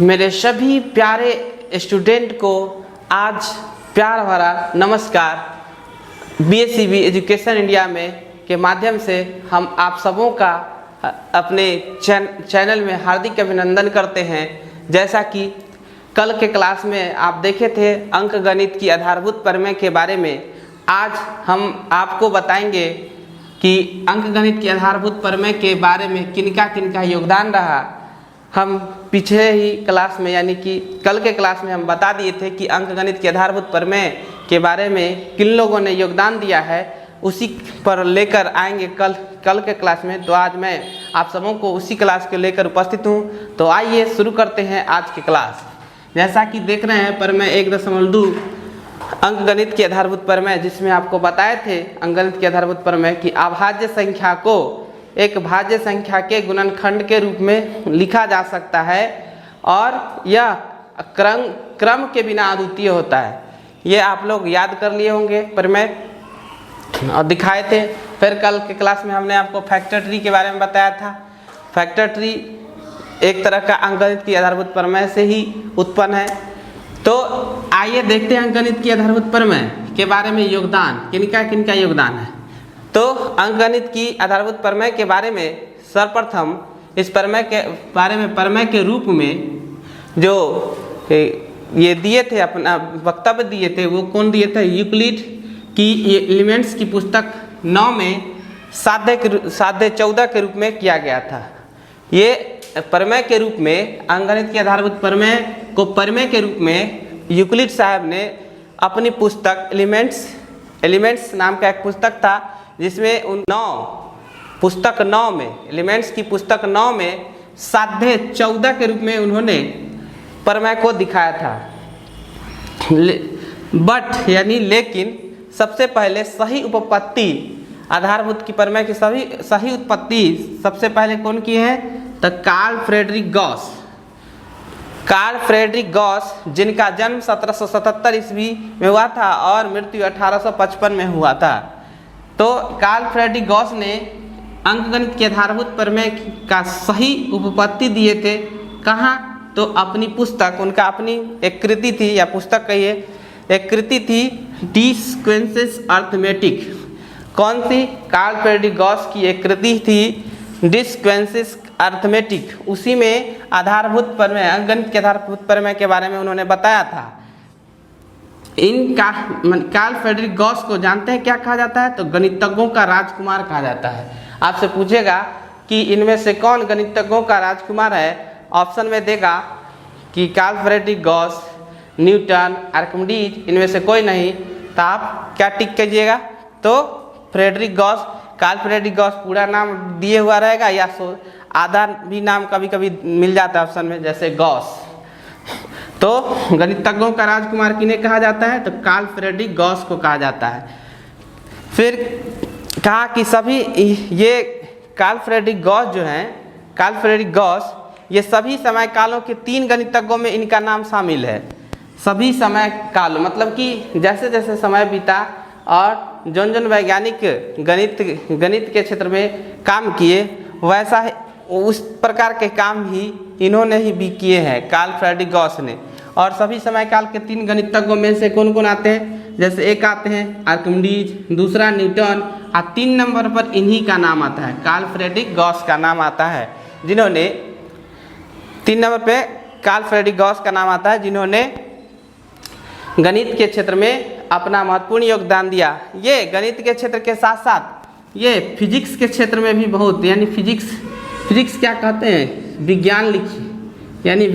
मेरे सभी प्यारे स्टूडेंट को आज प्यार भरा नमस्कार। BSCB एजुकेशन इंडिया में के माध्यम से हम आप सबों का अपने चैनल में हार्दिक अभिनंदन करते हैं। जैसा कि कल के क्लास में आप देखे थे अंक गणित की आधारभूत प्रमेय के बारे में, आज हम आपको बताएंगे कि अंक गणित की आधारभूत प्रमेय के बारे में किनका योगदान रहा। हम पिछले ही क्लास में यानी कि कल के क्लास में हम बता दिए थे कि अंक गणित के आधारभूत प्रमेय के बारे में किन लोगों ने योगदान दिया है, उसी पर लेकर आएंगे कल के क्लास में। तो आज मैं आप सबों को उसी क्लास को लेकर उपस्थित हूँ। तो आइए शुरू करते हैं आज की क्लास। जैसा कि देख रहे हैं प्रमेय 1.2 अंक गणित के आधारभूत प्रमेय, जिसमें आपको बताए थे अंक गणित के आधारभूत प्रमेय कि अभाज्य संख्या को एक भाज्य संख्या के गुणनखंड के रूप में लिखा जा सकता है और यह क्रम के बिना अद्वितीय होता है। ये आप लोग याद कर लिए होंगे प्रमेय और दिखाए थे। फिर कल के क्लास में हमने आपको फैक्टर ट्री के बारे में बताया था। फैक्टर ट्री एक तरह का अंक गणित की आधारभूत प्रमेय से ही उत्पन्न है। तो आइए देखते हैं अंक गणित की आधारभूत प्रमेय के बारे में योगदान किनका योगदान है। तो अंक गणित की आधारभूत प्रमेय के बारे में सर्वप्रथम इस प्रमेय के बारे में प्रमेय के रूप में जो ये दिए थे, अपना वक्तव्य दिए थे, वो कौन दिए थे? यूक्लिड की एलिमेंट्स की पुस्तक 9 में साध्य 14 के रूप में किया गया था। ये प्रमेय के रूप में अंक गणित की आधारभूत प्रमेय को प्रमेय के रूप में यूक्लिड साहब ने अपनी पुस्तक एलिमेंट्स नाम का एक पुस्तक था, जिसमें पुस्तक 9 में एलिमेंट्स की पुस्तक 9 में साध्य 14 के रूप में उन्होंने प्रमेय को दिखाया था। लेकिन सबसे पहले सही उपपत्ति आधारभूत की प्रमेय की सही उत्पत्ति सबसे पहले कौन की है? तो कार्ल फ्रेडरिक गॉस, जिनका जन्म 1777 ईस्वी में हुआ था और मृत्यु 1855 में हुआ था। तो कार्ल फ्रेडरिक गॉस ने अंक गणित के आधारभूत प्रमेय का सही उपपत्ति दिए थे। कहाँ? तो अपनी पुस्तक, उनका अपनी एक कृति थी या पुस्तक कहिए, एक कृति थी डी स्क्वेंसेस अर्थमेटिक। कौन सी? कार्ल फ्रेडरिक गॉस की एक कृति थी डी स्क्वेंसेस अर्थमेटिक। उसी में आधारभूत प्रमेय अंक गणित के आधारभूत प्रमेय के बारे में उन्होंने बताया था। कार्ल फ्रेडरिक गॉस को जानते हैं क्या कहा जाता है? तो गणितज्ञों का राजकुमार कहा जाता है। आपसे पूछेगा कि इनमें से कौन गणितज्ञों का राजकुमार है? ऑप्शन में देगा कि Karl Frederick Gauss, Newton, Archimedes, इनमें से कोई नहीं। तो आप क्या टिक कीजिएगा? तो Frederick Gauss, Karl Frederick Gauss पूरा नाम दिए हुआ रहेगा या आधा भी नाम कभी कभी मिल जाता है ऑप्शन में, जैसे गॉस। तो गणितज्ञों का राजकुमार किन्हें कहा जाता है? तो कार्ल फ्रेडरिक गॉस को कहा जाता है। फिर कहा कि सभी ये कार्ल फ्रेडरिक गॉस ये सभी समय कालों के 3 गणितज्ञों में इनका नाम शामिल है। सभी समय काल मतलब कि जैसे जैसे समय बीता और जौन वैज्ञानिक गणित के क्षेत्र में काम किए, वैसा उस प्रकार के काम ही इन्होंने ही भी किए हैं कार्ल फ्रेडरिक गॉस ने। और सभी समय काल के 3 गणितज्ञों में से कौन कौन आते हैं? जैसे एक आते हैं आर्किमिडीज, दूसरा न्यूटन, और 3 नंबर पर इन्हीं का नाम आता है, कार्ल फ्रेडरिक गॉस का नाम आता है, जिन्होंने 3 नंबर पे कार्ल फ्रेडरिक गॉस का नाम आता है, जिन्होंने गणित के क्षेत्र में अपना महत्वपूर्ण योगदान दिया। ये गणित के क्षेत्र के साथ साथ ये फिजिक्स के क्षेत्र में भी बहुत, यानी फिजिक्स क्या कहते हैं? विज्ञान लिखिए, यानी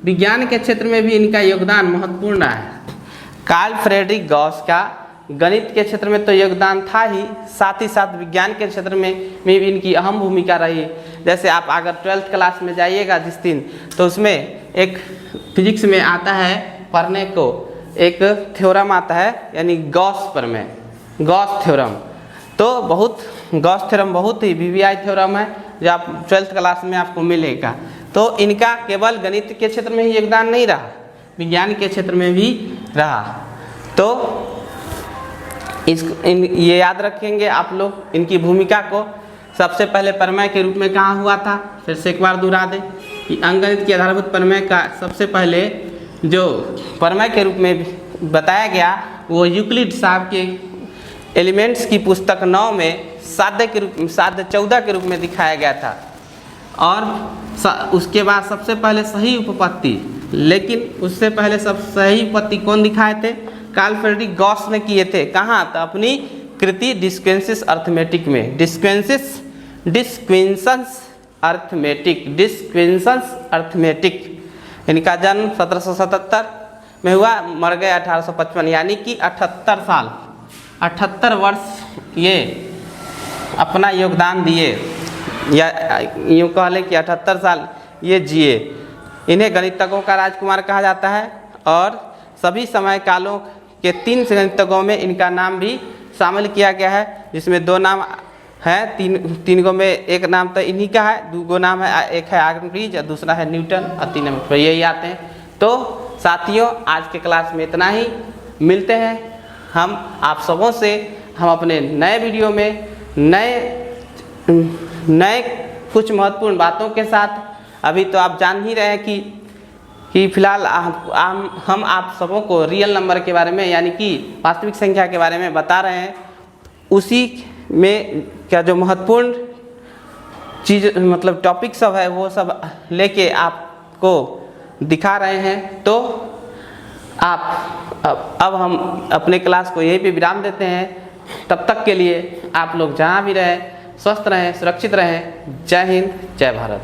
विज्ञान के क्षेत्र में भी इनका योगदान महत्वपूर्ण है। कार्ल फ्रेडरिक गॉस का गणित के क्षेत्र में तो योगदान था ही, साथ ही साथ विज्ञान के क्षेत्र में भी इनकी अहम भूमिका रही। जैसे आप अगर 12th क्लास में जाइएगा जिस दिन, तो उसमें एक फिजिक्स में आता है पढ़ने को, एक थ्योरम आता है, यानी गॉस प्रमेय, गॉस थ्योरम। तो गॉस थ्योरम बहुत ही VVI थ्योरम है, जो आप 12th क्लास में आपको मिलेगा। तो इनका केवल गणित के क्षेत्र में ही योगदान नहीं रहा, विज्ञान के क्षेत्र में भी रहा। तो ये याद रखेंगे आप लोग इनकी भूमिका को। सबसे पहले प्रमेय के रूप में कहाँ हुआ था, फिर से एक बार दोहरा दें। कि अंकगणित के आधारभूत प्रमेय का सबसे पहले जो प्रमेय के रूप में बताया गया वो यूक्लिड साहब के एलिमेंट्स की पुस्तक 9 में साध्य 14 के रूप में दिखाया गया था। और उसके बाद सबसे पहले सही उपपत्ति, लेकिन उससे पहले सब सही उपपत्ति कौन दिखाए थे? कार्ल फ्रेडरिक गॉस ने किए थे। कहाँ? तो अपनी कृति डिस्क्वेंसिस अर्थमेटिक में। डिस्क्वेंसन्स अर्थमेटिक। इनका जन्म 1777 में हुआ, मर गए 1855, यानी कि 78 वर्ष ये अपना योगदान दिए, या यूँ कह लें कि 78 साल ये जिए। इन्हें गणितज्ञों का राजकुमार कहा जाता है और सभी समय कालों के 3 गणितज्ञों में इनका नाम भी शामिल किया गया है, जिसमें 2 नाम है, तीन गो में एक नाम तो इन्हीं का है, 2 नाम है, एक है आर्किमिडीज और दूसरा है न्यूटन, और 3 नंबर पर यही आते हैं। तो साथियों, आज के क्लास में इतना ही। मिलते हैं हम आप सबों से, हम अपने नए वीडियो में नए कुछ महत्वपूर्ण बातों के साथ। अभी तो आप जान ही रहे हैं कि फिलहाल हम आप सबों को रियल नंबर के बारे में, यानी कि वास्तविक संख्या के बारे में बता रहे हैं। उसी में क्या जो महत्वपूर्ण चीज़ मतलब टॉपिक सब है वो सब लेके आपको दिखा रहे हैं। तो अब हम अपने क्लास को यहीं पे विराम देते हैं। तब तक के लिए आप लोग जहाँ भी रहें स्वस्थ रहें, सुरक्षित रहें। जय हिंद, जय भारत।